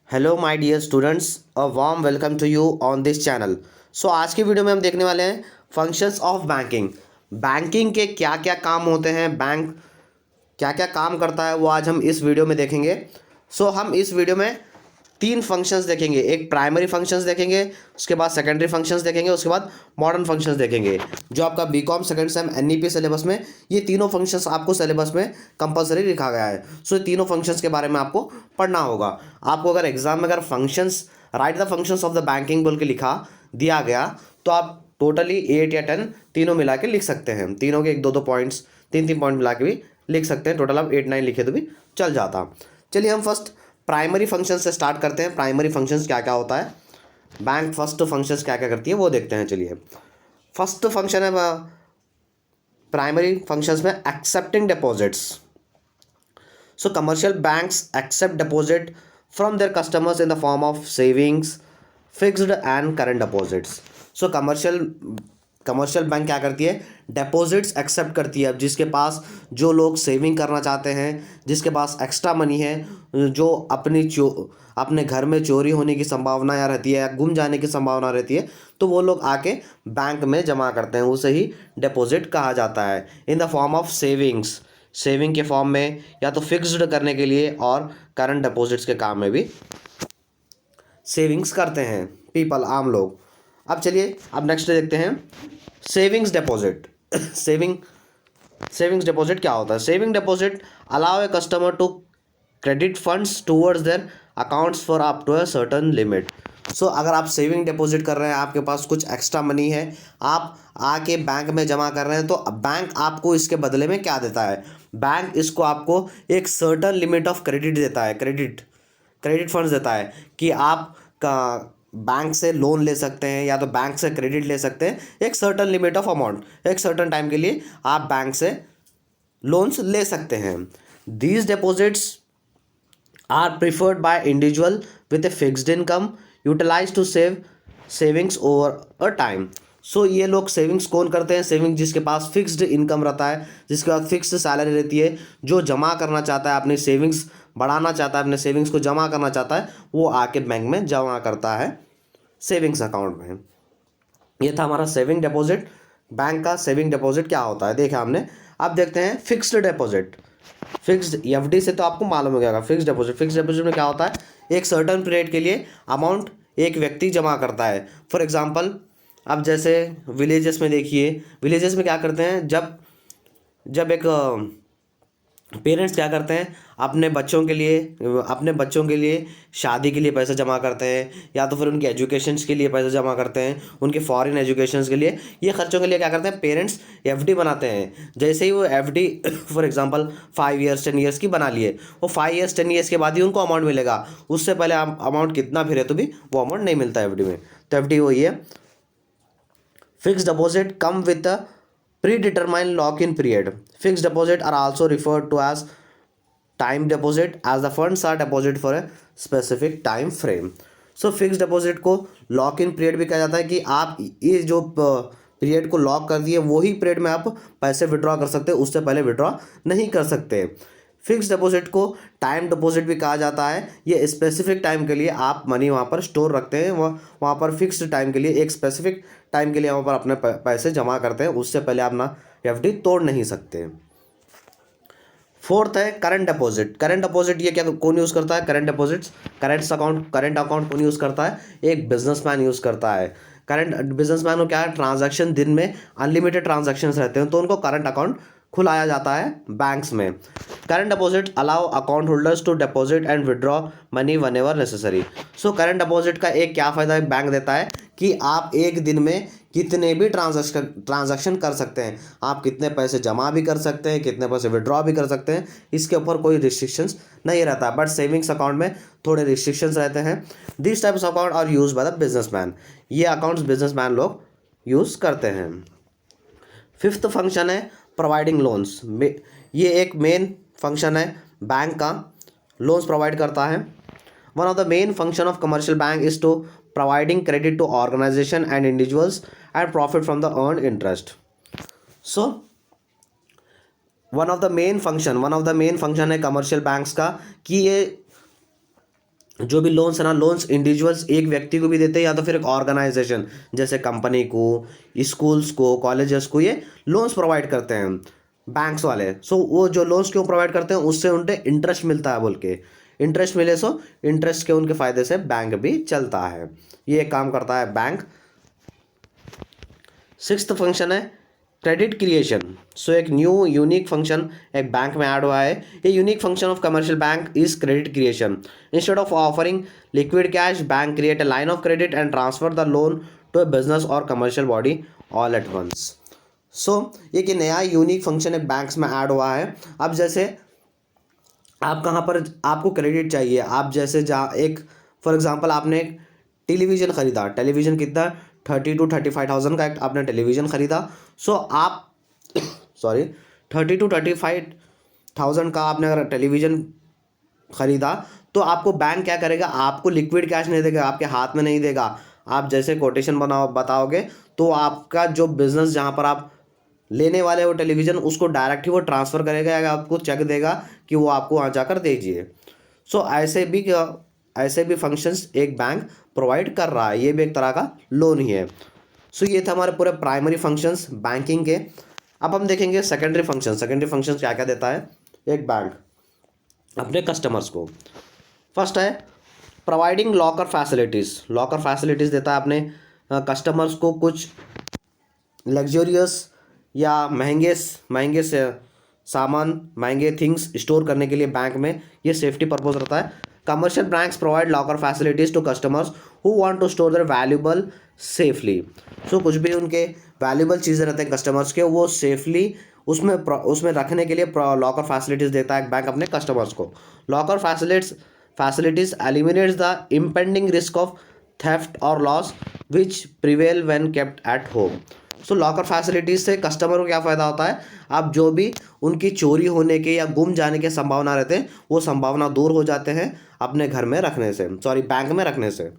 Hello my dear students, a warm welcome to you on this channel. So आज की video में हम देखने वाले हैं फंक्शंस ऑफ बैंकिंग। बैंकिंग के क्या क्या काम होते हैं, बैंक क्या क्या काम करता है, वो आज हम इस वीडियो में देखेंगे। सो हम इस वीडियो में तीन फंक्शंस देखेंगे। एक प्राइमरी फंक्शंस देखेंगे, उसके बाद सेकेंडरी फंक्शंस देखेंगे, उसके बाद मॉडर्न फंक्शंस देखेंगे। जो आपका BCom second sem NEP syllabus में ये तीनों फंक्शंस आपको सिलेबस में कंपलसरी लिखा गया है। सो ये तीनों फंक्शंस के बारे में आपको पढ़ना होगा। आपको अगर एग्जाम में अगर functions right the functions of the banking बोल के लिखा दिया गया तो आप टोटली 8 या 10 तीनों मिला के लिख सकते हैं। तीनों के एक दो दो पॉइंट्स, तीन तीन पॉइंट मिला के भी लिख सकते हैं। टोटल आप 8 9 लिखे तो भी चल जाता। चलिए हम फर्स्ट प्राइमरी फंक्शन से स्टार्ट करते हैं। प्राइमरी फंक्शंस क्या क्या होता है, बैंक फर्स्ट फंक्शंस क्या क्या करती है वो देखते हैं। चलिए फर्स्ट फंक्शन है प्राइमरी फंक्शंस में accepting deposits. So commercial banks accept deposit from their customers in the form of savings, fixed and current deposits. So commercial bank क्या करती है, डिपॉजिट्स एक्सेप्ट करती है। अब जिसके पास जो लोग सेविंग करना चाहते हैं, जिसके पास एक्स्ट्रा मनी है, जो अपने घर में चोरी होने की संभावना या रहती है या गुम जाने की संभावना रहती है, तो वो लोग आके बैंक में जमा करते हैं। उसे ही डिपॉजिट कहा जाता है इन the form of savings, saving के फॉर्म में, या तो फिक्स्ड करने के लिए, और करंट डिपॉजिट्स के काम में भी सेविंग्स करते हैं पीपल, आम लोग। अब चलिए अब नेक्स्ट देखते हैं savings deposit. Saving savings deposit क्या होता है? Saving deposit allow a customer to credit funds towards their accounts for up to a certain limit. So अगर आप सेविंग डिपॉजिट कर रहे हैं, आपके पास कुछ एक्स्ट्रा मनी है, आप आके बैंक में जमा कर रहे हैं, तो बैंक आपको इसके बदले में क्या देता है? बैंक इसको आपको एक सर्टन लिमिट ऑफ क्रेडिट देता है, क्रेडिट फंड्स देता है कि आप का बैंक से लोन ले सकते हैं या तो बैंक से क्रेडिट ले सकते हैं। एक सर्टन लिमिट ऑफ अमाउंट, एक सर्टन टाइम के लिए आप बैंक से लोन्स ले सकते हैं। These deposits are preferred by individual with a fixed income utilise to savings over a time. So ये लोग सेविंग्स कौन करते हैं? सेविंग जिसके पास फिक्स्ड इनकम रहता है, जिसके पास फिक्स्ड सैलरी रहती है, जो जमा करना चाहता है, अपनी सेविंग्स बढ़ाना चाहता है, अपने सेविंग्स को जमा करना चाहता है, वो आके बैंक में जमा करता है सेविंग्स अकाउंट में। ये था हमारा सेविंग डिपॉजिट। बैंक का सेविंग डिपॉजिट क्या होता है देखा हमने। अब देखते हैं फिक्स्ड डिपॉजिट। फिक्स्ड एफडी से तो आपको मालूम हो गया। फिक्स्ड डिपॉजिट में क्या होता है? एक सर्टन पीरियड के लिए अमाउंट एक व्यक्ति जमा करता है। फॉर एग्जांपल, अब जैसे विलेजेस में देखिए, विलेजेस में क्या करते हैं, जब जब एक पेरेंट्स क्या करते हैं, अपने बच्चों के लिए शादी के लिए पैसे जमा करते हैं, या तो फिर उनके एजुकेशंस के लिए पैसे जमा करते हैं, उनके फॉरेन एजुकेशंस के लिए, ये खर्चों के लिए क्या करते हैं, पेरेंट्स एफडी बनाते हैं। जैसे ही वो FD for example 5 years 10 years की बना लिए, वो 5 ईयर्स 10 ईयर्स के बाद ही उनको अमाउंट मिलेगा। उससे पहले अमाउंट कितना भी रहे तो भी वो अमाउंट नहीं मिलता एफडी में। तो एफडी वही है। Fixed deposit come with a predetermined lock-in period. Fixed deposit are also referred to as time deposit as the funds are deposited for a specific time frame. So fixed deposit को lock in period भी कहा जाता है कि आप ये जो period को लॉक कर दिए वही पीरियड में आप पैसे विड्रॉ कर सकते हैं, उससे पहले विड्रॉ नहीं कर सकते। फिक्स डिपॉजिट को टाइम डिपॉजिट भी कहा जाता है। ये स्पेसिफिक टाइम के लिए आप मनी वहाँ पर स्टोर रखते हैं, वहाँ पर फिक्स्ड टाइम के लिए, एक स्पेसिफिक टाइम के लिए वहाँ पर अपने पैसे जमा करते हैं, उससे पहले आप ना एफडी तोड़ नहीं सकते। फोर्थ है करंट डिपॉजिट। करंट डिपॉजिट ये क्या कौन यूज़ करता है? करंट डिपॉजिट्स, करंट अकाउंट कौन यूज़ करता है? एक बिजनेसमैन यूज़ करता है। करंट बिजनेसमैन को क्या है, ट्रांजैक्शन दिन में अनलिमिटेड ट्रांजैक्शंस रहते हैं, तो उनको करंट अकाउंट खुलाया जाता है बैंक्स में। Current deposit allow account holders to deposit and withdraw money whenever necessary. So current deposit का एक क्या फ़ायदा बैंक देता है कि आप एक दिन में कितने भी ट्रांजैक्शन कर सकते हैं। आप कितने पैसे जमा भी कर सकते हैं, कितने पैसे विड्रॉ भी कर सकते हैं, इसके ऊपर कोई रिस्ट्रिक्शंस नहीं रहता। बट सेविंग्स अकाउंट में थोड़े रिस्ट्रिक्शंस रहते हैं। This types of account are use by the businessman. ये अकाउंट्स बिजनेसमैन लोग यूज़ करते हैं। फिफ्थ फंक्शन है प्रोवाइडिंग लोन्स। ये एक मेन फंक्शन है बैंक का, लोन्स प्रोवाइड करता है। One of the main function of commercial bank is to providing credit to organization and individuals and profit from the earned interest. So one of the main function है commercial banks का कि ये जो भी loans है ना, loans individuals एक व्यक्ति को भी देते हैं या तो फिर एक ऑर्गेनाइजेशन जैसे कंपनी को, स्कूल्स को, कॉलेजेस को, ये लोन्स प्रोवाइड करते हैं बैंक्स वाले। सो वो जो लोन्स क्यों प्रोवाइड करते हैं, उससे उनके इंटरेस्ट मिलता है बोल के, इंटरेस्ट मिले सो इंटरेस्ट के उनके फ़ायदे से बैंक भी चलता है। ये एक काम करता है बैंक। सिक्स्थ फंक्शन है क्रेडिट क्रिएशन। सो एक न्यू यूनिक फंक्शन एक बैंक में ऐड हुआ है। ये unique function of commercial bank is credit creation. Instead of offering liquid cash, bank create a line of credit and transfer the loan to a business और commercial body all at once. So एक नया unique function एक banks में add हुआ है। अब जैसे आप कहाँ पर आपको क्रेडिट चाहिए, आप जैसे जहाँ एक फॉर एग्जांपल आपने एक टेलीविज़न ख़रीदा, टेलीविज़न कितना 30 to 35,000 का एक आपने टेलीविज़न ख़रीदा। सो आप सॉरी 30 to 35,000 का आपने अगर टेलीविज़न ख़रीदा तो आपको बैंक क्या करेगा, आपको लिक्विड कैश नहीं देगा, आपके हाथ में नहीं देगा। आप जैसे कोटेशन बताओगे तो आपका जो बिज़नेस जहाँ पर आप लेने वाले वो टेलीविज़न, उसको डायरेक्ट ही वो ट्रांसफ़र करेगा या आपको चेक देगा कि वो आपको वहाँ जाकर दीजिए। सो ऐसे भी फंक्शंस एक बैंक प्रोवाइड कर रहा है, ये भी एक तरह का लोन ही है। सो ये थे हमारे पूरे प्राइमरी फंक्शंस बैंकिंग के। अब हम देखेंगे सेकेंडरी फंक्शंस क्या क्या देता है एक बैंक अपने कस्टमर्स को। फर्स्ट है प्रोवाइडिंग लॉकर फैसिलिटीज़ देता है अपने कस्टमर्स को कुछ लग्जरियस या महंगे से सामान, महंगे थिंग्स स्टोर करने के लिए बैंक में ये सेफ्टी पर्पज़ रहता है। Commercial banks provide locker facilities to customers who want to store their valuable safely. So कुछ भी उनके वैल्यूबल चीज़ें रहते हैं कस्टमर्स के, वो सेफली उसमें रखने के लिए लॉकर फैसिलिटीज़ देता है बैंक अपने कस्टमर्स को। Locker facilities eliminates the impending risk of theft और loss which prevail when kept at home. So locker facilities से कस्टमर को क्या फ़ायदा होता है, आप जो भी उनकी चोरी होने के या गुम जाने के संभावना रहते हैं वो संभावना दूर हो जाते हैं अपने घर में रखने से, बैंक में रखने से।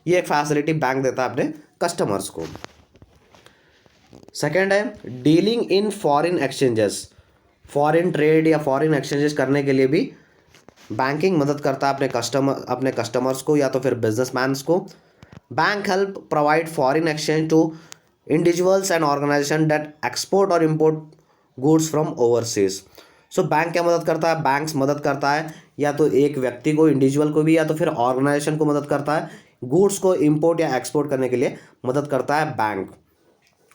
ये एक फैसिलिटी बैंक देता है अपने कस्टमर्स को। सेकेंड है dealing in foreign exchanges. Foreign trade या फॉरेन एक्सचेंजेस करने के लिए भी बैंकिंग मदद करता है अपने कस्टमर्स को या तो फिर बिजनेसमैन्स को। Bank help provide foreign exchange to individuals and organisation that export और import goods from overseas. So bank क्या मदद करता है, बैंक्स मदद करता है या तो एक व्यक्ति को, इंडिविजुअल को भी, या तो फिर ऑर्गेनाइजेशन को मदद करता है गुड्स को इम्पोर्ट या एक्सपोर्ट करने के लिए मदद करता है bank.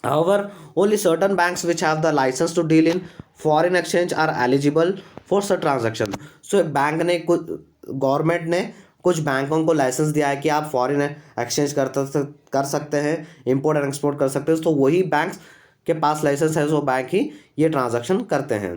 However, only certain banks which have the license to deal in foreign exchange are eligible for such transaction. So bank ने कुछ गवर्नमेंट ने कुछ बैंकों को लाइसेंस दिया है कि आप फॉरेन एक्सचेंज कर सकते हैं, इंपोर्ट एंड एक्सपोर्ट कर सकते हैं। तो वही बैंक्स के पास लाइसेंस है, वो बैंक ही ये ट्रांजैक्शन करते हैं।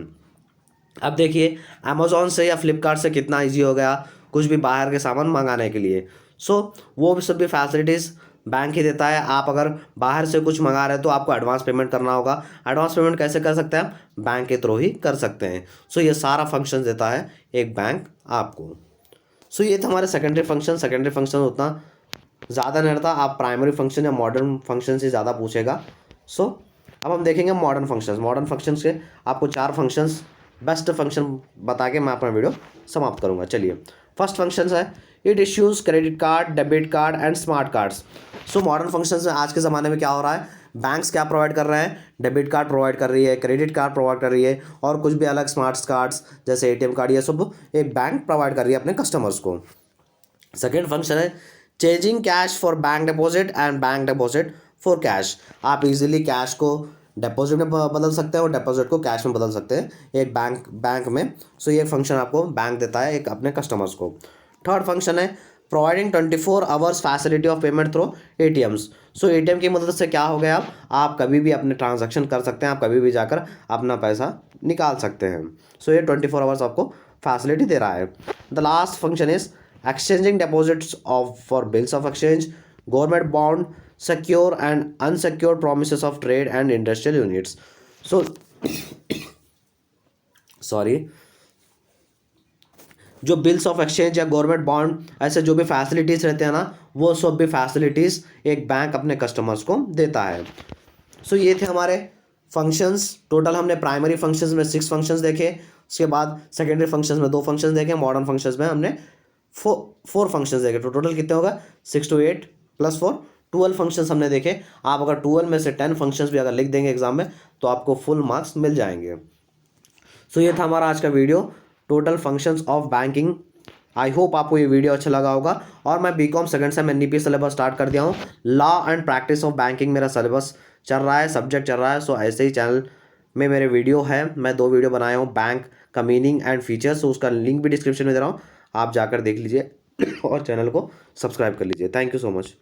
अब देखिए अमेज़ॉन से या फ्लिपकार्ट से कितना इजी हो गया कुछ भी बाहर के सामान मंगाने के लिए। सो वो भी सब भी फैसिलिटीज़ बैंक ही देता है। आप अगर बाहर से कुछ मंगा रहे हैं तो आपको एडवांस पेमेंट करना होगा। एडवांस पेमेंट कैसे कर सकते हैं आप, बैंक के थ्रू ही कर सकते हैं। सो ये सारा फंक्शन देता है एक बैंक आपको। सो ये था हमारे सेकेंडरी फंक्शन उतना ज़्यादा नहीं रहता, आप प्राइमरी फंक्शन या मॉडर्न फंक्शन से ज़्यादा पूछेगा। सो अब हम देखेंगे मॉडर्न फंक्शंस के आपको 4 फंक्शंस बेस्ट फंक्शन बता के मैं अपना वीडियो समाप्त करूँगा। चलिए फर्स्ट फंक्शन है it issues credit card, debit card and smart cards. So modern functions में आज के ज़माने में क्या हो रहा है, बैंक्स क्या प्रोवाइड कर रहे हैं, डेबिट कार्ड प्रोवाइड कर रही है, क्रेडिट कार्ड प्रोवाइड कर रही है और कुछ भी अलग स्मार्ट कार्ड्स जैसे एटीएम कार्ड, ये सब एक बैंक प्रोवाइड कर रही है अपने कस्टमर्स को। सेकेंड फंक्शन है changing cash for bank deposit and bank deposit for cash. आप इजीली कैश को डिपॉजिट में बदल सकते हैं और डिपॉजिट को कैश में बदल सकते हैं एक बैंक में। सो ये फंक्शन आपको बैंक देता है एक अपने कस्टमर्स को। थर्ड फंक्शन है providing 24 hours facility of payment through ATMs. So ATM की मदद से क्या हो गया, आप कभी भी अपने ट्रांजैक्शन कर सकते हैं, आप कभी भी जाकर अपना पैसा निकाल सकते हैं। सो ये 24 आवर्स आपको फैसिलिटी दे रहा है। The last function is exchanging deposits of for bills of exchange, government bond, secure and unsecured promises of trade and industrial units. So sorry, जो बिल्स ऑफ एक्सचेंज या गवर्नमेंट बॉन्ड ऐसे जो भी facilities रहते हैं ना, वो सब भी फैसिलिटीज़ एक बैंक अपने कस्टमर्स को देता है। सो ये थे हमारे फंक्शंस। टोटल हमने प्राइमरी फंक्शंस में 6 फंक्शंस देखे, उसके बाद सेकेंडरी फंक्शंस में 2 फंक्शंस देखे, मॉडर्न फंक्शंस में हमने फोर फंक्शंस देखे तो टोटल कितने होगा 6 to 8 + 4 12 फंक्शंस हमने देखे। आप अगर 12 में से 10 फंक्शंस भी अगर लिख देंगे एग्जाम में तो आपको फुल मार्क्स मिल जाएंगे। सो ये था हमारा आज का video, total functions of banking. I hope आपको ये वीडियो अच्छा लगा होगा। और मैं BCom second sem NEP syllabus start कर दिया हूँ। Law and practice of banking मेरा सिलेबस चल रहा है, सब्जेक्ट चल रहा है। सो ऐसे ही चैनल में मेरे वीडियो है, मैं 2 वीडियो बनाया हूँ बैंक का मीनिंग एंड फीचर्स। सो उसका लिंक भी डिस्क्रिप्शन में दे रहा हूँ, आप जाकर देख लीजिए और चैनल को सब्सक्राइब कर लीजिए। Thank you so much.